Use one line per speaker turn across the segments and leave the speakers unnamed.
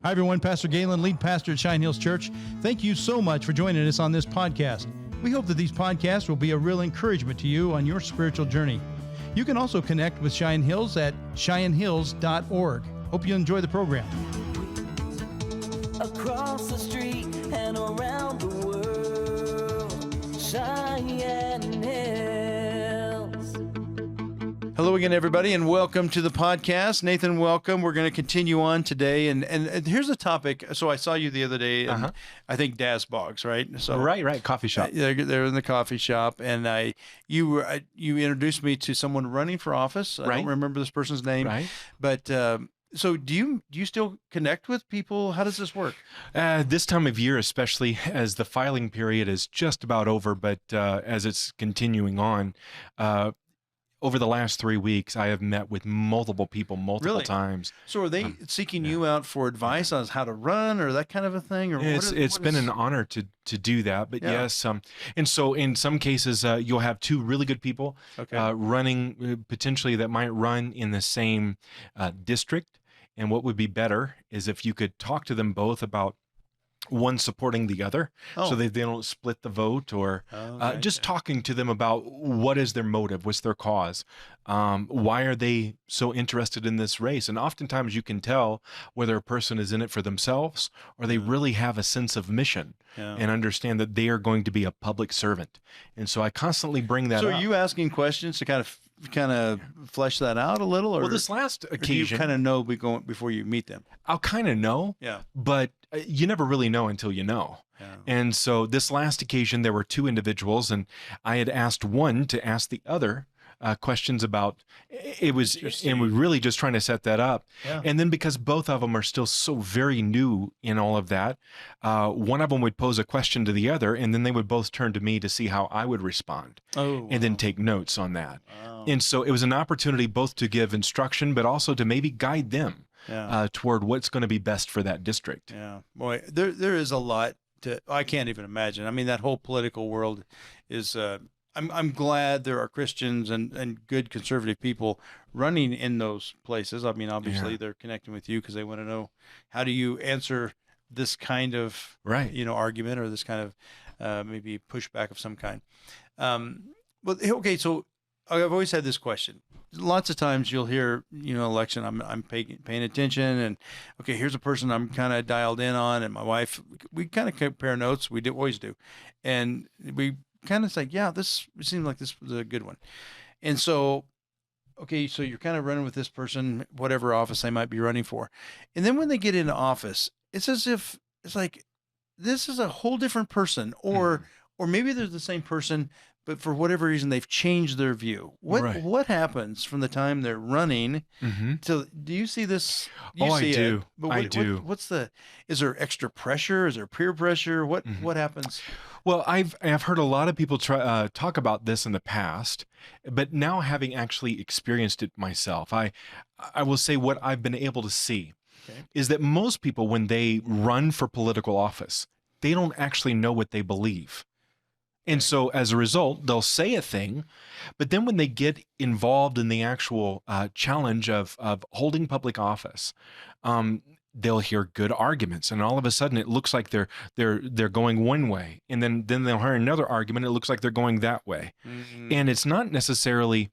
Hi, everyone. Pastor Galen, lead pastor at Shine Hills Church. Thank you so much for joining us on this podcast. We hope that these podcasts will be a real encouragement to you on your spiritual journey. You can also connect with Shine Hills at shinehills.org. Hope you enjoy the program.
Across the street and around the world, Shine Hills.
Hello again, everybody, and welcome to the podcast. Nathan, welcome. We're going to continue on today, and here's a topic. So I saw you the other day, and I think Daz Boggs, right? So
Right, coffee shop.
They're in the coffee shop, and you introduced me to someone running for office. I don't remember this person's name, but. So do you still connect with people? How does this work?
This time of year, especially as the filing period is just about over, but as it's continuing on, over the last 3 weeks, I have met with multiple people multiple times. So are they
seeking you out for advice on how to run or that kind of a thing? Or
it's been an honor to do that. But yes, and so in some cases, you'll have two really good people running potentially that might run in the same district. And what would be better is if you could talk to them both about one supporting the other so that they don't split the vote or just talking to them about what is their motive, what's their cause, why are they so interested in this race? And oftentimes you can tell whether a person is in it for themselves or they really have a sense of mission and understand that they are going to be a public servant. And so I constantly bring that up.
So are you asking questions to kind of flesh that out a little? Or,
well, this last occasion,
do you kind of know before you meet them?
I'll kind of know, but you never really know until you know. And so this last occasion, there were two individuals, and I had asked one to ask the other questions about it was, and we're really just trying to set that up. And then because both of them are still so very new in all of that, one of them would pose a question to the other, and then they would both turn to me to see how I would respond, and then take notes on that. And so it was an opportunity both to give instruction, but also to maybe guide them toward what's going to be best for that district.
Yeah, boy, there is a lot I can't even imagine. I mean, that whole political world is. I'm glad there are Christians and good conservative people running in those places. I mean, obviously they're connecting with you because they want to know how do you answer this kind of argument or this kind of maybe pushback of some kind. Well, okay, so I've always had this question. Lots of times you'll hear, election, I'm paying attention, and okay, here's a person I'm kind of dialed in on, and my wife, we kind of compare notes. We always do, and we kind of say, this seems like this was a good one. And so, okay, so you're kind of running with this person, whatever office they might be running for. And then when they get into office, it's as if it's like, this is a whole different person, or maybe they're the same person, but for whatever reason, they've changed their view. What happens from the time they're running till, do you see this?
I do. I do.
Is there extra pressure? Is there peer pressure? What happens?
Well, I've heard a lot of people talk about this in the past, but now having actually experienced it myself, I will say what I've been able to see is that most people, when they run for political office, they don't actually know what they believe. And so as a result, they'll say a thing, but then when they get involved in the actual challenge of holding public office, they'll hear good arguments, and all of a sudden it looks like they're going one way, and then they'll hear another argument. It looks like they're going that way, and it's not necessarily.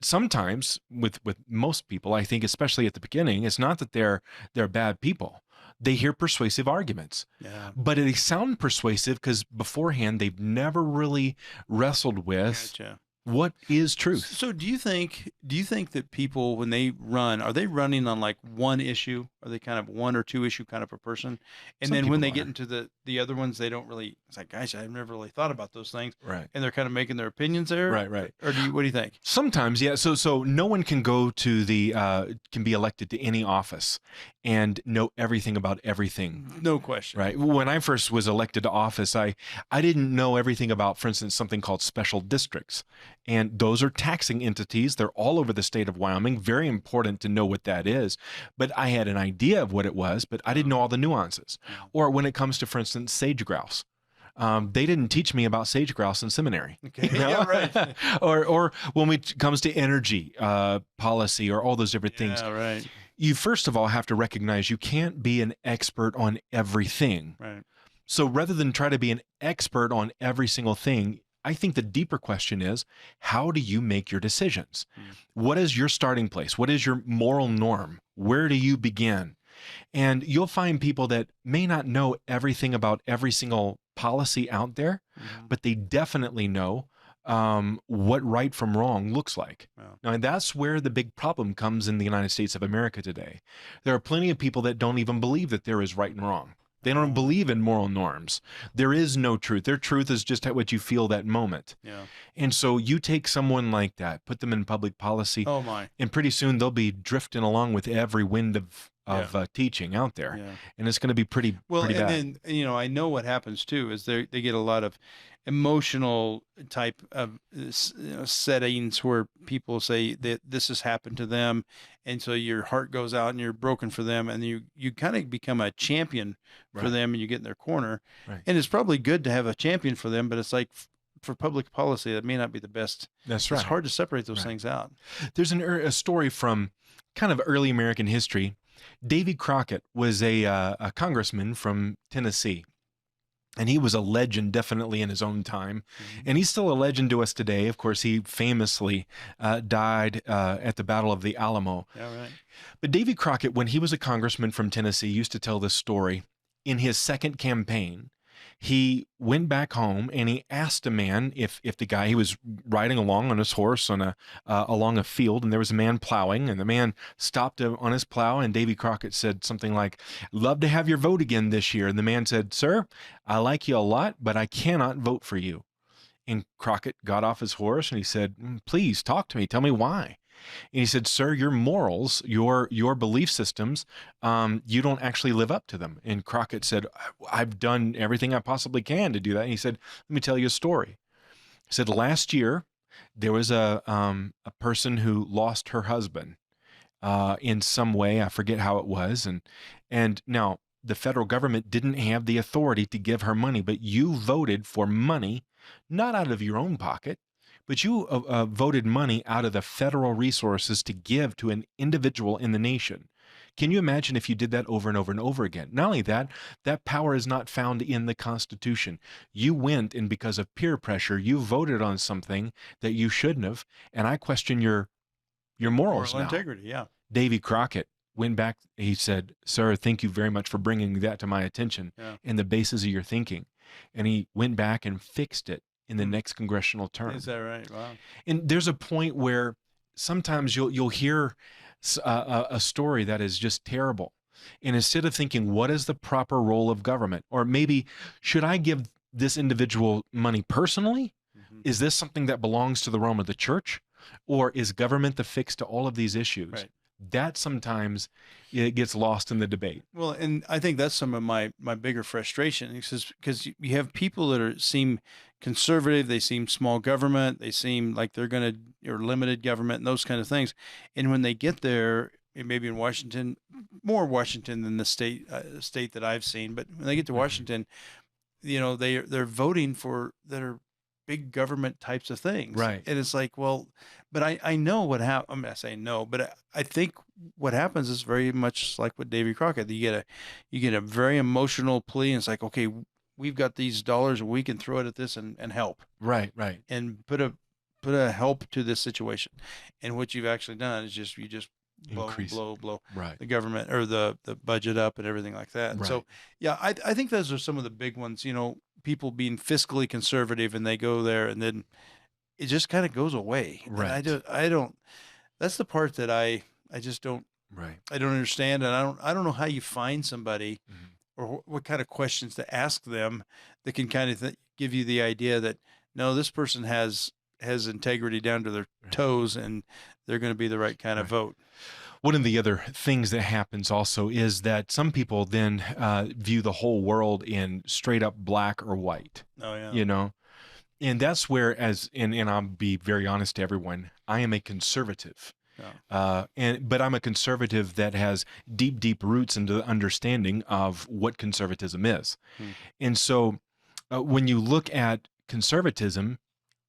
Sometimes with most people, I think, especially at the beginning, it's not that they're bad people. They hear persuasive arguments, but they sound persuasive because beforehand they've never really wrestled with what is truth. So
do you think that people, when they run, are they running on like one issue? Are they kind of one or two issue kind of a person? And then when they get into the other ones, they don't really, it's like, gosh, I've never really thought about those things.
Right.
And they're kind of making their opinions there.
Right.
Or what do you think?
Sometimes, yeah. So no one can go to can be elected to any office and know everything about everything.
No question.
Right. When I first was elected to office, I didn't know everything about, for instance, something called special districts. And those are taxing entities. They're all over the state of Wyoming. Very important to know what that is. But I had an idea of what it was, but I didn't know all the nuances. Or when it comes to, for instance, sage grouse. They didn't teach me about sage grouse in seminary.
Okay. Yeah, right.
or when it comes to energy policy or all those different things.
Yeah, right.
You first of all have to recognize you can't be an expert on everything.
Right.
So rather than try to be an expert on every single thing, I think the deeper question is, how do you make your decisions? What is your starting place? What is your moral norm? Where do you begin? And you'll find people that may not know everything about every single policy out there, but they definitely know what right from wrong looks like.
Wow.
Now, and that's where the big problem comes in the United States of America today. There are plenty of people that don't even believe that there is right and wrong. They don't believe in moral norms. There is no truth. Their truth is just what you feel that moment.
Yeah.
And so you take someone like that, put them in public policy,
Oh my.
and pretty soon they'll be drifting along with every wind of teaching out there.
Yeah.
And it's going to be pretty
Well,
bad.
and then, I know what happens too is they get a lot of emotional type of settings where people say that this has happened to them, and so your heart goes out and you're broken for them, and you kind of become a champion for
Right.
them, and you get in their corner.
Right.
And it's probably good to have a champion for them, but it's like for public policy that may not be the best.
That's right.
It's hard to separate those
Right.
things out.
There's a story from kind of early American history. Davey Crockett was a congressman from Tennessee. And he was a legend, definitely in his own time. And he's still a legend to us today. Of course, he famously died at the Battle of the Alamo.
Yeah, right.
But Davy Crockett, when he was a congressman from Tennessee, used to tell this story. In his second campaign, he went back home and he asked a man if the guy, he was riding along on his horse on along a field, and there was a man plowing, and the man stopped on his plow, and Davy Crockett said something like, "Love to have your vote again this year." And the man said, "Sir, I like you a lot, but I cannot vote for you." And Crockett got off his horse and he said, "Please talk to me. Tell me why." And he said, "Sir, your morals, your belief systems, you don't actually live up to them." And Crockett said, "I've done everything I possibly can to do that." And he said, "Let me tell you a story." He said, "Last year, there was a person who lost her husband in some way. I forget how it was. And now the federal government didn't have the authority to give her money, but you voted for money, not out of your own pocket, but you voted money out of the federal resources to give to an individual in the nation. Can you imagine if you did that over and over and over again? Not only that, that power is not found in the Constitution. You went, and because of peer pressure, you voted on something that you shouldn't have, and I question your morals
Moral
now."
integrity, yeah.
Davy Crockett went back. He said, "Sir, thank you very much for bringing that to my attention and the basis of your thinking." And he went back and fixed it in the next congressional term.
Is that right? Wow.
And there's a point where sometimes you'll hear a story that is just terrible. And instead of thinking, what is the proper role of government? Or maybe, should I give this individual money personally? Is this something that belongs to the realm of the church? Or is government the fix to all of these issues?
Right.
That sometimes it gets lost in the debate.
Well, and I think that's some of my bigger frustration, because you have people that seem conservative, they seem small government, they seem like they're going to, or limited government and those kind of things. And when they get there, maybe in Washington, more Washington than the state that I've seen, but when they get to Washington, they're voting for that are big government types of things.
Right.
And it's like, well, but I know what happens. I'm not saying no, but I think what happens is very much like what Davy Crockett. You get a very emotional plea, and it's like, okay, we've got these dollars, we can throw it at this and help.
Right.
And put a help to this situation. And what you've actually done is you just blow
Right.
the government or the budget up and everything like that.
Right.
So yeah, I think those are some of the big ones, people being fiscally conservative, and they go there and then it just kind of goes away.
Right.
And I don't, that's the part that I just don't,
Right.
I don't understand. And I don't know how you find somebody or what kind of questions to ask them that can kind of give you the idea that, no, this person has integrity down to their toes and they're going to be the right kind of vote.
One of the other things that happens also is that some people then view the whole world in straight up black or white.
Oh yeah.
And that's where, and I'll be very honest to everyone, I am a conservative.
Yeah.
But I'm a conservative that has deep roots into the understanding of what conservatism is. And so when you look at conservatism,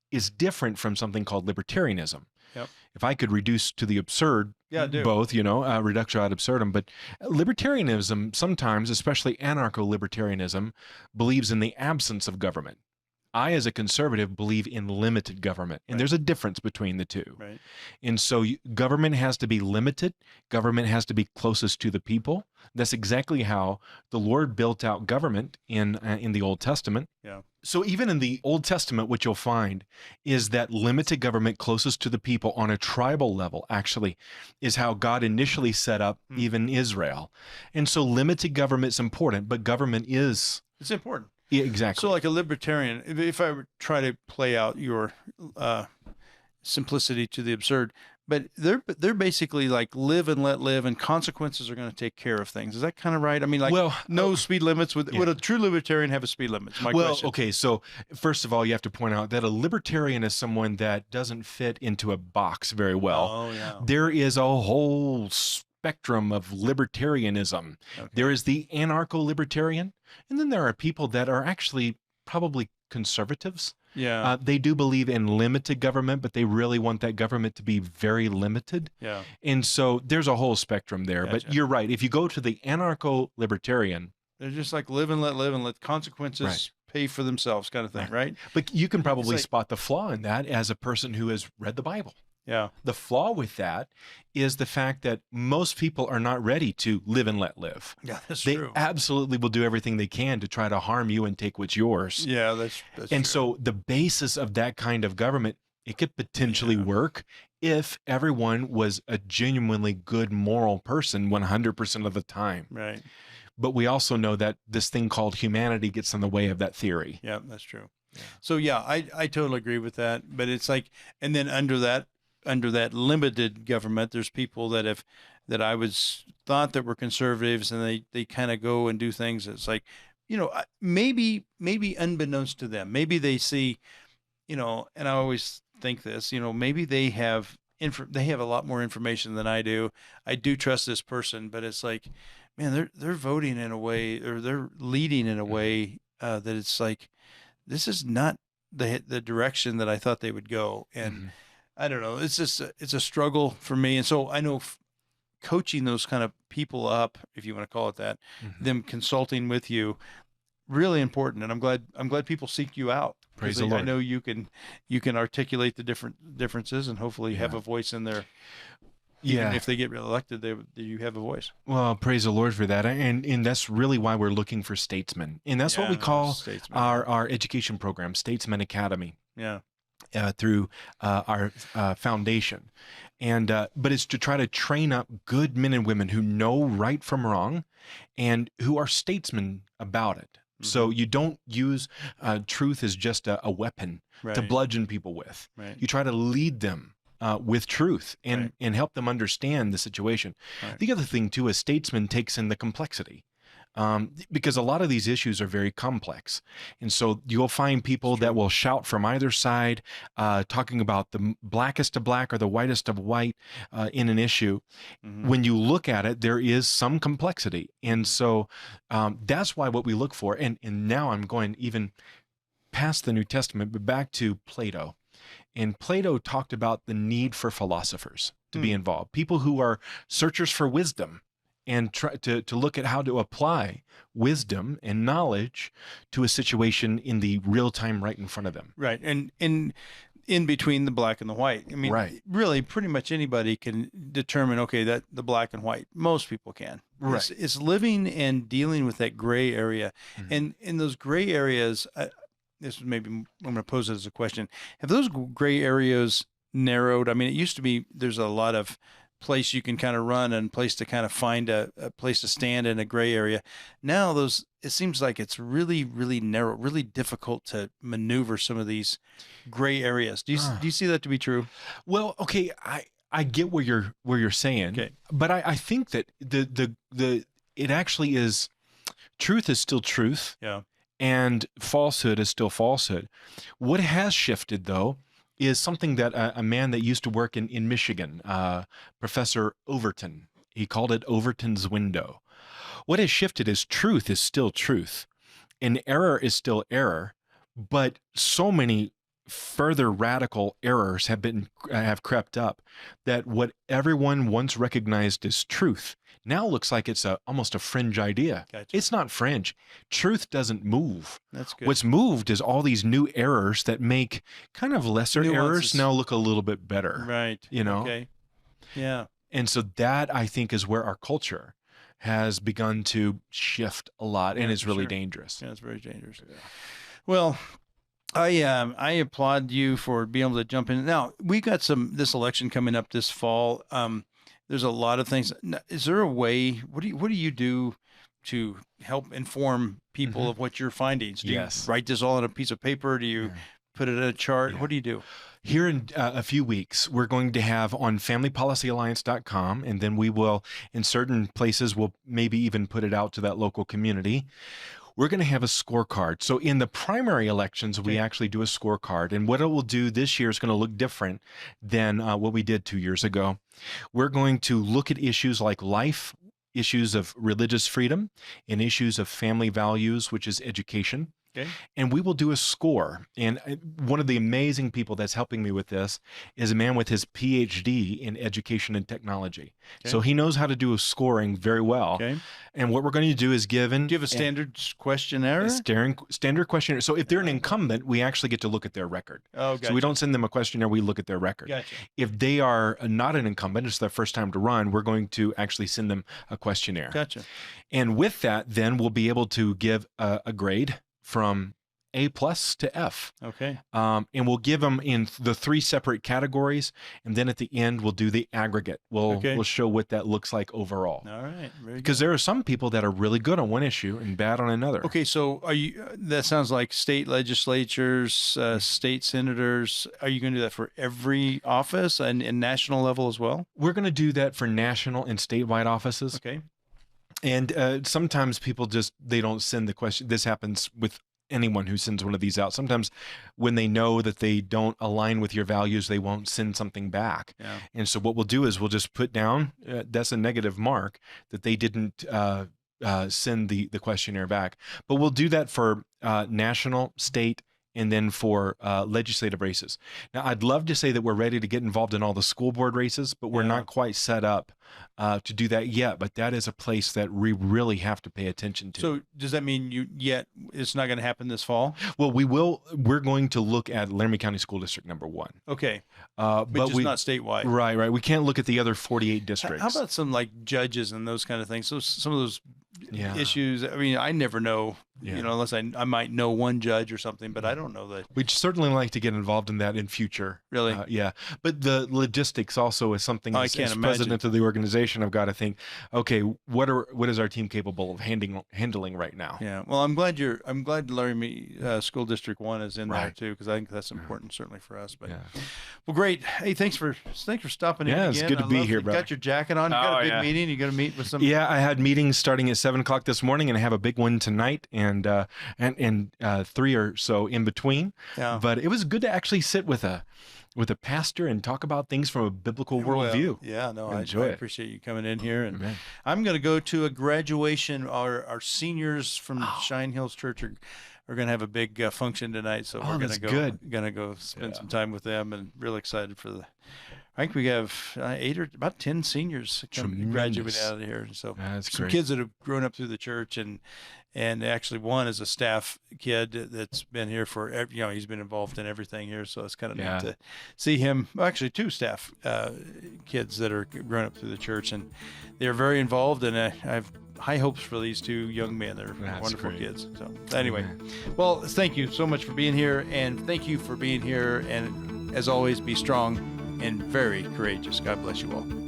is different from something called libertarianism.
Yep.
If I could reduce to the absurd,
do.
both, reductio ad absurdum, but libertarianism sometimes, especially anarcho-libertarianism, believes in the absence of government. I, as a conservative, believe in limited government, and there's a difference between the two.
Right.
And so government has to be limited. Government has to be closest to the people. That's exactly how the Lord built out government in the Old Testament.
Yeah.
So even in the Old Testament, what you'll find is that limited government closest to the people on a tribal level actually is how God initially set up even Israel. And so limited government is important, but government is...
It's important.
Yeah, exactly.
So like a libertarian, if I were try to play out your simplicity to the absurd, but they're basically like live and let live, and consequences are going to take care of things. Is that kind of right? I mean, like, no speed limits. Would a true libertarian have a speed limit? My question.
Okay. So first of all, you have to point out that a libertarian is someone that doesn't fit into a box very well.
Oh, yeah.
There is a whole spectrum of libertarianism. Okay. There is the anarcho-libertarian, and then there are people that are actually probably conservatives.
Yeah.
They do believe in limited government, but they really want that government to be very limited.
Yeah.
And so there's a whole spectrum there.
Gotcha.
But you're right. If you go to the anarcho-libertarian,
they're just like live and let consequences pay for themselves kind of thing, right?
But you can probably spot the flaw in that as a person who has read the Bible.
Yeah.
The flaw with that is the fact that most people are not ready to live and let live.
Yeah, that's
they
true.
They absolutely will do everything they can to try to harm you and take what's yours.
Yeah, that's
and
true.
So the basis of that kind of government, it could potentially work if everyone was a genuinely good moral person 100% of the time.
Right.
But we also know that this thing called humanity gets in the way of that theory.
Yeah, that's true. Yeah. So yeah, I totally agree with that. But it's like, and then under that limited government, there's people that I was thought that were conservatives, and they kind of go and do things. It's like, maybe unbeknownst to them, maybe they see, and I always think this, maybe they have a lot more information than I do. I do trust this person, but it's like, man, they're voting in a way, or they're leading in a way that it's like, this is not the direction that I thought they would go. And I don't know. It's just it's a struggle for me, and so I know coaching those kind of people up, if you want to call it that, them consulting with you, really important. And I'm glad people seek you out.
Praise the Lord.
I know you can articulate the differences, and hopefully have a voice in there. Even if they get elected, you have a voice.
Well, praise the Lord for that, and that's really why we're looking for statesmen, and that's what we call our education program, Statemen Academy.
Yeah.
Through our foundation, and but it's to try to train up good men and women who know right from wrong, and who are statesmen about it. So you don't use truth as just a weapon to bludgeon people with. Right. You try to lead them with truth and help them understand the situation. Right. The other thing too, a statesman takes in the complexity. Because a lot of these issues are very complex. And so you'll find people that will shout from either side, talking about the blackest of black or the whitest of white in an issue. When you look at it, there is some complexity. And so that's why what we look for, and now I'm going even past the New Testament, but back to Plato. And Plato talked about the need for philosophers to be involved, people who are searchers for wisdom, and try to look at how to apply wisdom and knowledge to a situation in the real time right in front of them. Right.
And in between the black and the white. I mean, really pretty much anybody can determine, okay, that the black and white. Most people can. Right. It's living and dealing with that gray area. And in those gray areas, this is maybe, I'm going to pose it as a question. Have those gray areas narrowed? I mean, it used to be there's a lot of place you can kind of run and place to kind of find a place to stand in a gray area. Now it seems like it's really, really narrow, really difficult to maneuver some of these gray areas. Do you see that to be true?
Well, okay, I get where you're saying, but I think that it actually is, truth is still truth, and falsehood is still falsehood. What has shifted though is something that a man that used to work in Michigan, Professor Overton, he called it Overton's window. What has shifted is truth is still truth, and error is still error, but so many further radical errors have crept up, that what everyone once recognized as truth now looks like it's almost a fringe idea.
Gotcha.
It's not fringe. Truth doesn't move.
That's good.
What's moved is all these new errors that make kind of lesser
Nuances.
errors now look a little bit better.
Right.
You know?
Okay. Yeah.
And so that, I think, is where our culture has begun to shift a lot, and
Yeah,
is
for
really
sure.
dangerous.
Yeah, it's very dangerous. Well, I applaud you for being able to jump in. Now, we got this election coming up this fall. There's a lot of things. Is there a way? What do you do to help inform people of what you're finding? Do
Yes.
you write this all on a piece of paper? Do you put it in a chart?
Yeah.
What do you do?
Here in a few weeks, we're going to have on familypolicyalliance.com, and then we will, in certain places, we'll maybe even put it out to that local community. We're going to have a scorecard. So in the primary elections, we actually do a scorecard. And what it will do this year is going to look different than what we did 2 years ago. We're going to look at issues like life, issues of religious freedom, and issues of family values, which is education.
Okay.
And we will do a score. And one of the amazing people that's helping me with this is a man with his PhD in education and technology.
Okay.
So he knows how to do a scoring very well.
Okay.
And what we're going to do is
Do you have a standard questionnaire?
a standard questionnaire. So if they're an incumbent, we actually get to look at their record.
Oh, gotcha.
So we don't send them a questionnaire, we look at their record.
Gotcha.
If they are not an incumbent, it's their first time to run, we're going to actually send them a questionnaire.
Gotcha.
And with that, then we'll be able to give a grade from A+ to F.
Okay.
And we'll give them in the 3 separate categories. And then at the end, we'll do the aggregate. We'll show what that looks like overall.
All right. Very
Because there are some people that are really good on one issue and bad on another.
Okay, so are you? That sounds like state legislatures, state senators. Are you going to do that for every office and national level as well?
We're going to do that for national and statewide offices.
Okay.
And sometimes people they don't send the question. This happens with anyone who sends one of these out. Sometimes when they know that they don't align with your values, they won't send something back.
Yeah.
And so what we'll do is we'll just put down, that's a negative mark that they didn't send the questionnaire back. But we'll do that for national, state, and then for legislative races. Now, I'd love to say that we're ready to get involved in all the school board races, but we're not quite set up to do that yet. But that is a place that we really have to pay attention to.
So does that mean it's not going to happen this fall?
Well, we're going to look at Laramie County School District number 1.
Okay.
But
just not statewide.
Right. We can't look at the other 48 districts.
How about some like judges and those kind of things? So some of those issues. I mean, I never know, unless I might know one judge or something, but I don't know that.
We'd certainly like to get involved in that in future.
Really?
Yeah. But the logistics also is something
I
as
can't imagine.
president of the organization, I've got to think, okay, what is our team capable of handling right now?
Yeah. Well, I'm glad Laramie School District 1 is in there
Right.
too, because I think that's important certainly for us. But
Yeah.
well, great. Hey, thanks for stopping in
Yeah,
again.
it's good to be here,
You
brother.
got your jacket on. You got a big
yeah.
meeting. You got to meet with some.
Yeah, I had meetings starting at 7 o'clock this morning, and I have a big one tonight, and 3 or so in between.
Yeah.
But it was good to actually sit with a pastor and talk about things from a biblical
Well,
worldview.
yeah, no, I
Enjoy it.
appreciate you coming in here. And
Amen.
I'm going to go to a graduation. Our seniors from Shine Hills Church are going to have a big function tonight, so we're going
that's
to go.
good.
Going to go spend some time with them, and really excited for I think we have 8 or about 10 seniors graduating
Tremendous.
out of here. So
That's
some
great.
kids that have grown up through the church, and actually one is a staff kid that's been here for he's been involved in everything here. So it's kind of neat to see him. Well, actually, 2 staff kids that are grown up through the church, and they're very involved. And I have high hopes for these 2 young men. They're
That's
wonderful
great.
kids. So anyway, well, thank you so much for being here, and thank you for being here. And as always, be strong and very courageous. God bless you all.